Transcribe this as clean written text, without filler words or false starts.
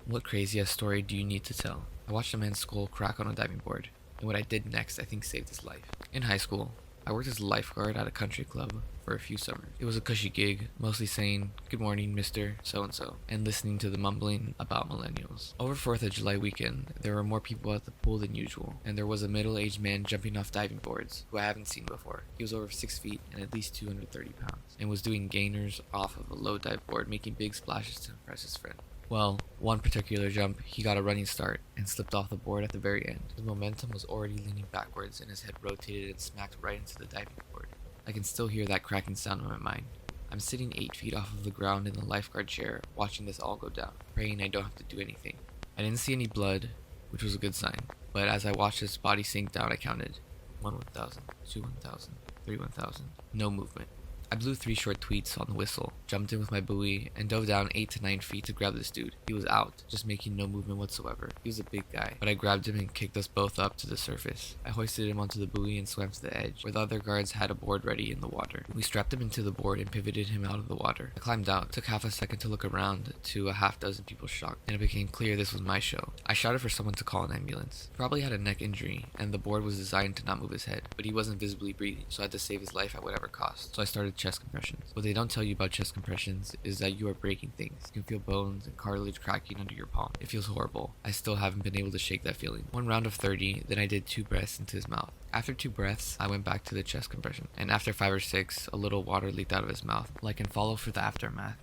What crazy ass story do you need to tell? I watched a man's skull crack on a diving board, and what I did next I think saved his life. In high school, I worked as a lifeguard at a country club for a few summers. It was a cushy gig, mostly saying, "Good morning, Mr. So-and-so," and listening to the mumbling about millennials. Over 4th of July weekend, there were more people at the pool than usual, and there was a middle-aged man jumping off diving boards, who I haven't seen before. He was over 6 feet and at least 230 pounds, and was doing gainers off of a low dive board, making big splashes to impress his friend. Well, one particular jump, he got a running start and slipped off the board at the very end. His momentum was already leaning backwards and his head rotated and smacked right into the diving board. I can still hear that cracking sound in my mind. I'm sitting 8 feet off of the ground in the lifeguard chair, watching this all go down, praying I don't have to do anything. I didn't see any blood, which was a good sign, but as I watched his body sink down, I counted 1 1,000, 2 1,000, 3 1,000. No movement. I blew 3 short tweets on the whistle, jumped in with my buoy, and dove down 8 to 9 feet to grab this dude. He was out, just making no movement whatsoever. He was a big guy, but I grabbed him and kicked us both up to the surface. I hoisted him onto the buoy and swam to the edge, where the other guards had a board ready in the water. We strapped him into the board and pivoted him out of the water. I climbed out, took half a second to look around to a half dozen people shocked, and it became clear this was my show. I shouted for someone to call an ambulance. He probably had a neck injury, and the board was designed to not move his head, but he wasn't visibly breathing, so I had to save his life at whatever cost. So I started chest compressions. What they don't tell you about chest compressions is that you are breaking things. You can feel bones and cartilage cracking under your palm. It feels horrible. I still haven't been able to shake that feeling. One round of 30, then I did 2 breaths into his mouth. After 2 breaths, I went back to the chest compression, and after 5 or 6, a little water leaked out of his mouth, like in Follow for the Aftermath.